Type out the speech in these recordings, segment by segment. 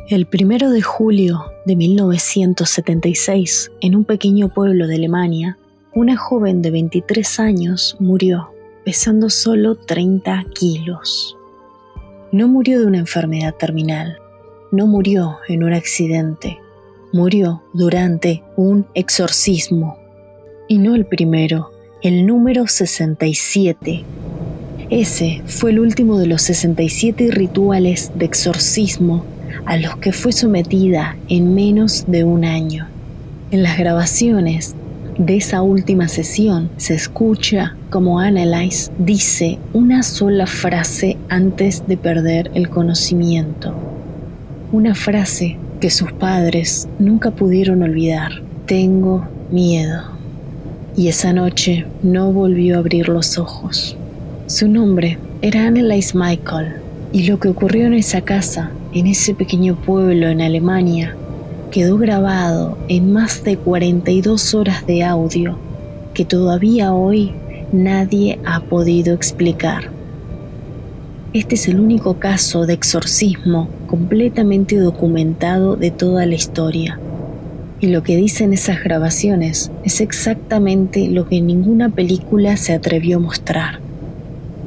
El 1 de julio de 1976, en un pequeño pueblo de Alemania, una joven de 23 años murió, pesando solo 30 kilos. No murió de una enfermedad terminal, no murió en un accidente, murió durante un exorcismo. Y no el primero, el número 67. Ese fue el último de los 67 rituales de exorcismo a los que fue sometida en menos de un año. En las grabaciones de esa última sesión se escucha como Anneliese dice una sola frase antes de perder el conocimiento. Una frase que sus padres nunca pudieron olvidar: tengo miedo. Y esa noche no volvió a abrir los ojos. Su nombre era Anneliese Michael, y lo que ocurrió en esa casa, en ese pequeño pueblo en Alemania, quedó grabado en más de 42 horas de audio que todavía hoy nadie ha podido explicar. Este es el único caso de exorcismo completamente documentado de toda la historia. Y lo que dicen esas grabaciones es exactamente lo que ninguna película se atrevió a mostrar.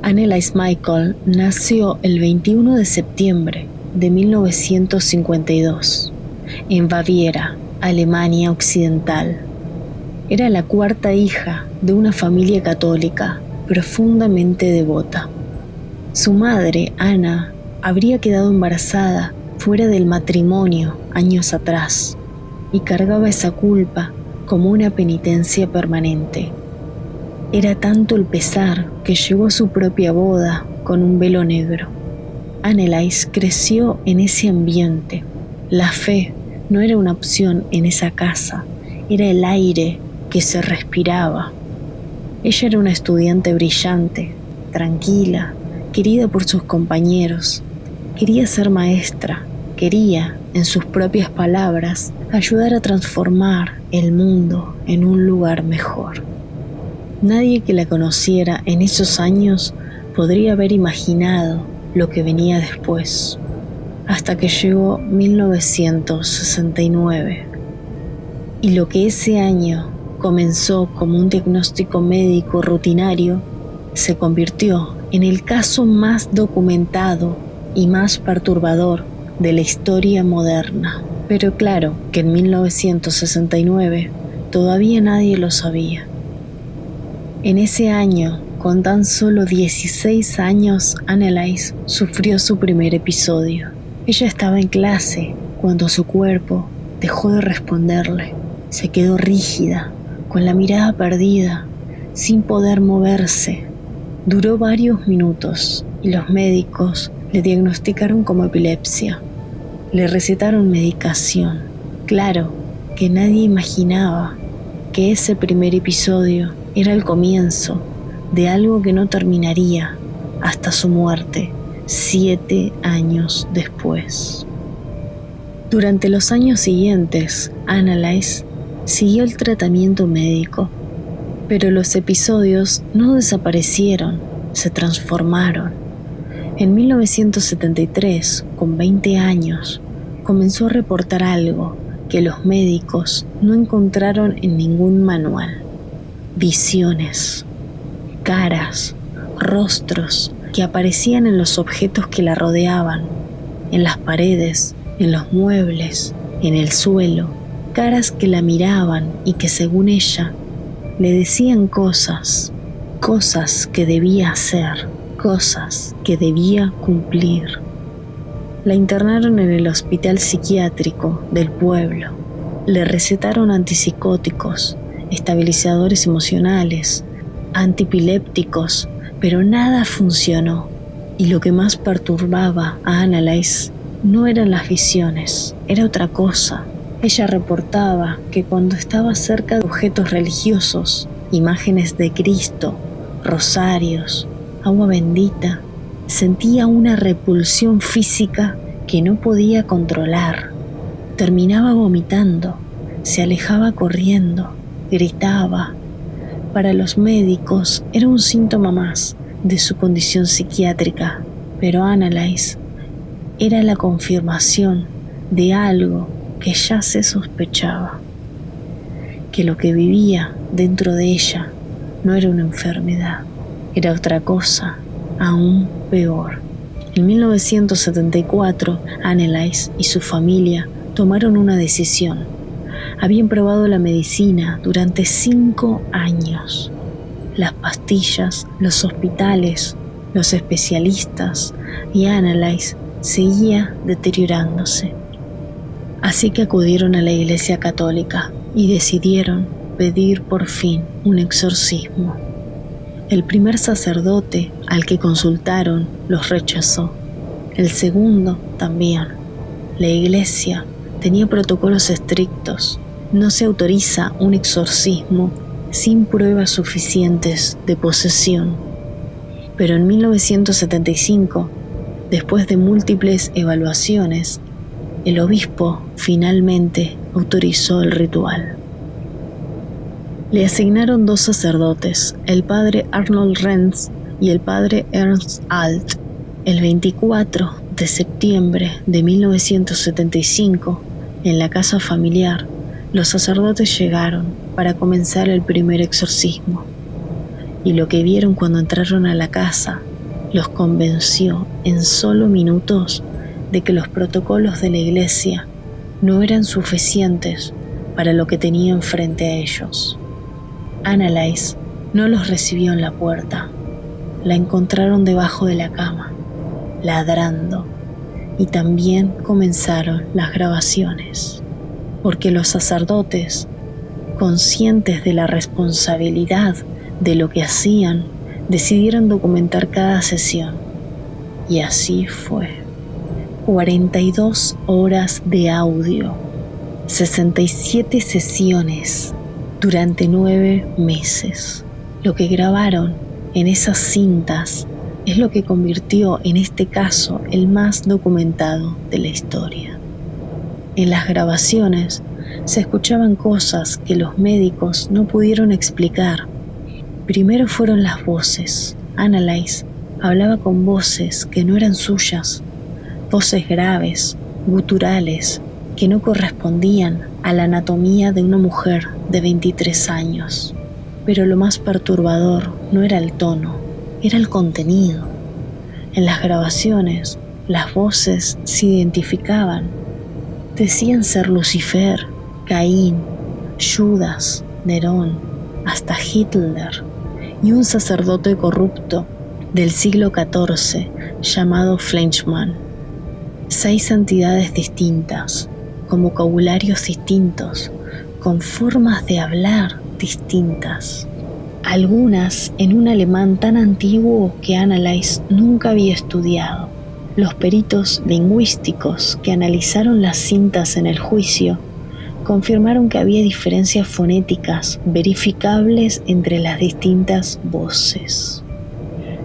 Anneliese Michael nació el 21 de septiembre de 1952 en Baviera, Alemania Occidental. Era la cuarta hija de una familia católica profundamente devota. Su madre, Anna, habría quedado embarazada fuera del matrimonio años atrás y cargaba esa culpa como una penitencia permanente. Era tanto el pesar que llevó a su propia boda con un velo negro. Anneliese creció en ese ambiente. La fe no era una opción en esa casa, era el aire que se respiraba. Ella era una estudiante brillante, tranquila, querida por sus compañeros. Quería ser maestra, quería, en sus propias palabras, ayudar a transformar el mundo en un lugar mejor. Nadie que la conociera en esos años podría haber imaginado lo que venía después, hasta que llegó 1969. Y lo que ese año comenzó como un diagnóstico médico rutinario, se convirtió en el caso más documentado y más perturbador de la historia moderna. Pero claro que en 1969 todavía nadie lo sabía. En ese año, con tan solo 16 años, Anneliese sufrió su primer episodio. Ella estaba en clase cuando su cuerpo dejó de responderle. Se quedó rígida, con la mirada perdida, sin poder moverse. Duró varios minutos y los médicos le diagnosticaron como epilepsia. Le recetaron medicación. Claro que nadie imaginaba que ese primer episodio era el comienzo de algo que no terminaría hasta su muerte 7 años después. Durante los años siguientes, Anneliese siguió el tratamiento médico, pero los episodios no desaparecieron, se transformaron. En 1973, con 20 años, comenzó a reportar algo que los médicos no encontraron en ningún manual. Visiones, caras, rostros que aparecían en los objetos que la rodeaban, en las paredes, en los muebles, en el suelo, caras que la miraban y que según ella le decían cosas que debía hacer, cosas que debía cumplir. La internaron en el hospital psiquiátrico del pueblo, le recetaron antipsicóticos, estabilizadores emocionales, antipilépticos, pero nada funcionó. Y lo que más perturbaba a Anneliese no eran las visiones, era otra cosa. Ella reportaba que cuando estaba cerca de objetos religiosos, imágenes de Cristo, rosarios, agua bendita, sentía una repulsión física que no podía controlar. Terminaba vomitando, se alejaba corriendo, gritaba. Para los médicos era un síntoma más de su condición psiquiátrica, pero Anneliese era la confirmación de algo que ya se sospechaba, que lo que vivía dentro de ella no era una enfermedad, era otra cosa aún peor. En 1974, Anneliese y su familia tomaron una decisión. Habían probado la medicina durante 5 años. Las pastillas, los hospitales, los especialistas, y Anneliese seguía deteriorándose. Así que acudieron a la Iglesia Católica y decidieron pedir por fin un exorcismo. El primer sacerdote al que consultaron los rechazó. El segundo también. La Iglesia tenía protocolos estrictos. No se autoriza un exorcismo sin pruebas suficientes de posesión. Pero en 1975, después de múltiples evaluaciones, el obispo finalmente autorizó el ritual. Le asignaron 2 sacerdotes, el padre Arnold Renz y el padre Ernst Alt. El 24 de septiembre de 1975, en la casa familiar, los sacerdotes llegaron para comenzar el primer exorcismo. Y lo que vieron cuando entraron a la casa los convenció en solo minutos de que los protocolos de la iglesia no eran suficientes para lo que tenían frente a ellos. Anneliese no los recibió en la puerta. La encontraron debajo de la cama, ladrando, y también comenzaron las grabaciones, porque los sacerdotes, conscientes de la responsabilidad de lo que hacían, decidieron documentar cada sesión. Y así fue. 42 horas de audio, 67 sesiones durante 9 meses. Lo que grabaron en esas cintas es lo que convirtió en este caso el más documentado de la historia. En las grabaciones se escuchaban cosas que los médicos no pudieron explicar. Primero fueron las voces. Anneliese hablaba con voces que no eran suyas, voces graves, guturales, que no correspondían a la anatomía de una mujer de 23 años. Pero lo más perturbador no era el tono, era el contenido. En las grabaciones, las voces se identificaban. Decían ser Lucifer, Caín, Judas, Nerón, hasta Hitler y un sacerdote corrupto del siglo XIV llamado Fleischmann. 6 entidades distintas, con vocabularios distintos, con formas de hablar distintas. Algunas en un alemán tan antiguo que Anneliese nunca había estudiado. Los peritos lingüísticos que analizaron las cintas en el juicio confirmaron que había diferencias fonéticas verificables entre las distintas voces.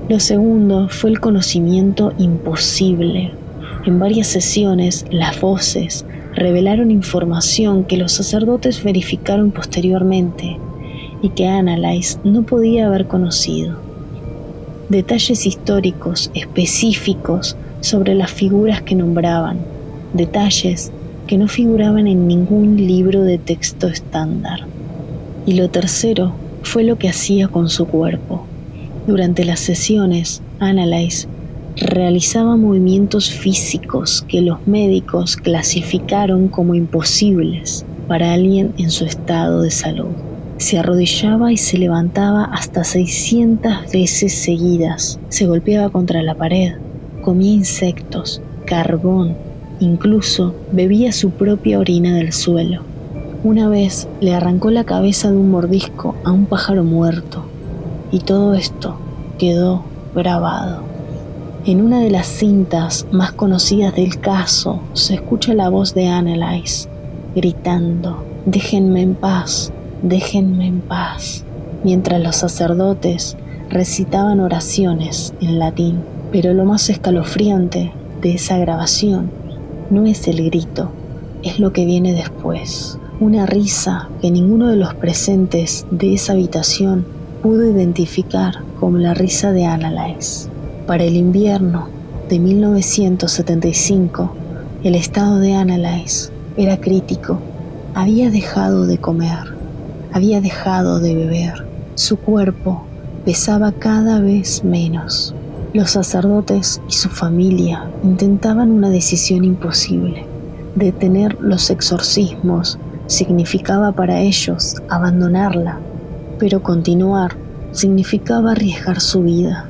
Lo segundo fue el conocimiento imposible. En varias sesiones, las voces revelaron información que los sacerdotes verificaron posteriormente y que Anneliese no podía haber conocido. Detalles históricos específicos sobre las figuras que nombraban, detalles que no figuraban en ningún libro de texto estándar. Y lo tercero fue lo que hacía con su cuerpo. Durante las sesiones, Anneliese realizaba movimientos físicos que los médicos clasificaron como imposibles para alguien en su estado de salud. Se arrodillaba y se levantaba hasta 600 veces seguidas. Se golpeaba contra la pared, comía insectos, carbón, incluso bebía su propia orina del suelo. Una vez le arrancó la cabeza de un mordisco a un pájaro muerto, y todo esto quedó grabado. En una de las cintas más conocidas del caso se escucha la voz de Anneliese gritando: «Déjenme en paz, déjenme en paz», mientras los sacerdotes recitaban oraciones en latín. Pero lo más escalofriante de esa grabación no es el grito, es lo que viene después. Una risa que ninguno de los presentes de esa habitación pudo identificar como la risa de Anneliese. Para el invierno de 1975, El estado de Annalise era crítico. Había dejado de comer, había dejado de beber. Su cuerpo pesaba cada vez menos. Los sacerdotes y su familia intentaban una decisión imposible. Detener los exorcismos significaba para ellos abandonarla, pero continuar significaba arriesgar su vida.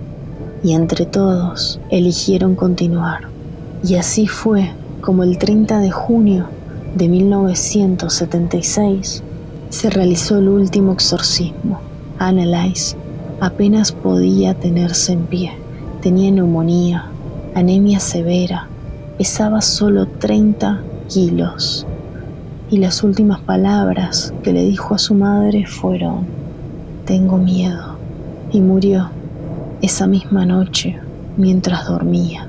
Y entre todos eligieron continuar. Y así fue como el 30 de junio de 1976 se realizó el último exorcismo. Annalise apenas podía tenerse en pie. Tenía neumonía, anemia severa, pesaba solo 30 kilos. Y las últimas palabras que le dijo a su madre fueron: tengo miedo. Y murió esa misma noche mientras dormía.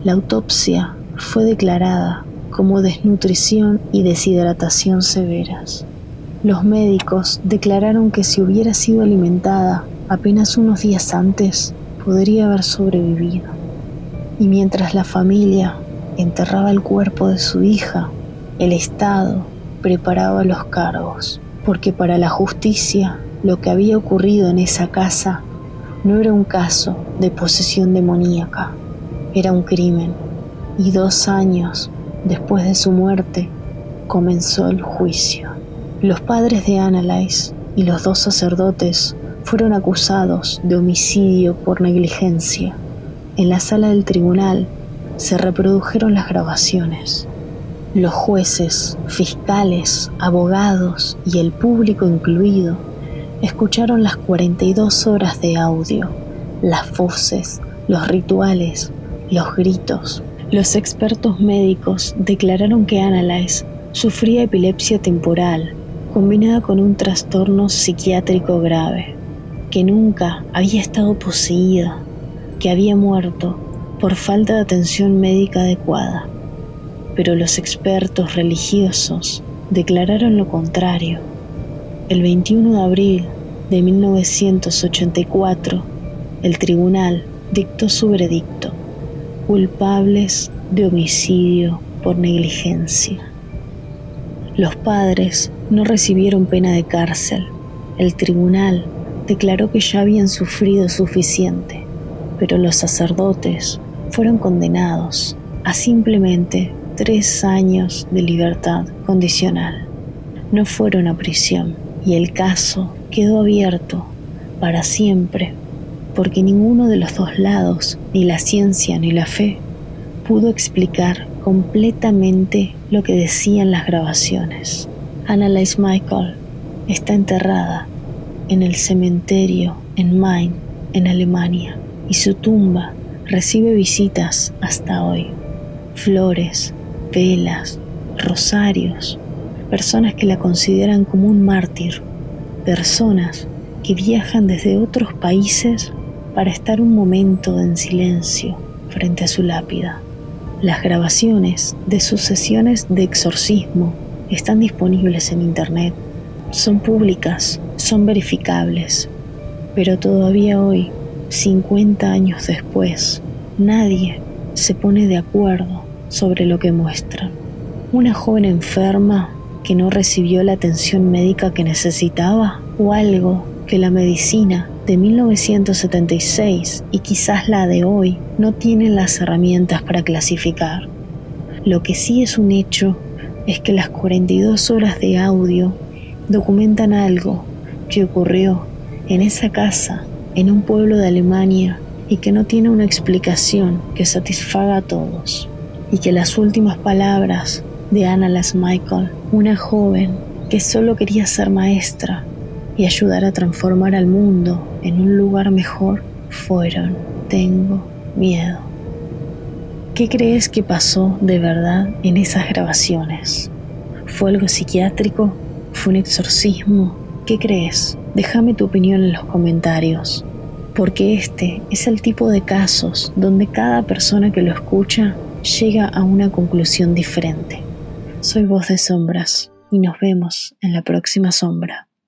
La autopsia fue declarada como desnutrición y deshidratación severas. Los médicos declararon que si hubiera sido alimentada apenas unos días antes, podría haber sobrevivido. Y mientras la familia enterraba el cuerpo de su hija, el Estado preparaba los cargos, porque para la justicia lo que había ocurrido en esa casa no era un caso de posesión demoníaca, era un crimen. Y 2 años después de su muerte comenzó el juicio. Los padres de Annalise y los 2 sacerdotes fueron acusados de homicidio por negligencia. En la sala del tribunal se reprodujeron las grabaciones. Los jueces, fiscales, abogados y el público incluido escucharon las 42 horas de audio, las voces, los rituales, los gritos. Los expertos médicos declararon que Annalise sufría epilepsia temporal, combinada con un trastorno psiquiátrico grave, que nunca había estado poseída, que había muerto por falta de atención médica adecuada. Pero los expertos religiosos declararon lo contrario. El 21 de abril de 1984, el tribunal dictó su veredicto: culpables de homicidio por negligencia. Los padres no recibieron pena de cárcel. El tribunal declaró que ya habían sufrido suficiente, pero los sacerdotes fueron condenados a simplemente 3 años de libertad condicional. No fueron a prisión y el caso quedó abierto para siempre, porque ninguno de los 2 lados, ni la ciencia ni la fe, pudo explicar completamente lo que decían las grabaciones. Annalise Michael está enterrada en el cementerio en Main, en Alemania, y su tumba recibe visitas hasta hoy. Flores, velas, rosarios, personas que la consideran como un mártir, personas que viajan desde otros países para estar un momento en silencio frente a su lápida. Las grabaciones de sus sesiones de exorcismo están disponibles en internet, son públicas, son verificables, pero todavía hoy, 50 años después, nadie se pone de acuerdo sobre lo que muestran. Una joven enferma que no recibió la atención médica que necesitaba, o algo que la medicina de 1976 y quizás la de hoy no tienen las herramientas para clasificar. Lo que sí es un hecho es que las 42 horas de audio documentan algo que ocurrió en esa casa, en un pueblo de Alemania, y que no tiene una explicación que satisfaga a todos. Y que las últimas palabras de Annalise Michael, una joven que solo quería ser maestra y ayudar a transformar al mundo en un lugar mejor, fueron: tengo miedo. ¿Qué crees que pasó de verdad en esas grabaciones? ¿Fue algo psiquiátrico? ¿Fue un exorcismo? ¿Qué crees? Déjame tu opinión en los comentarios, porque este es el tipo de casos donde cada persona que lo escucha llega a una conclusión diferente. Soy Voz de Sombras y nos vemos en la próxima sombra.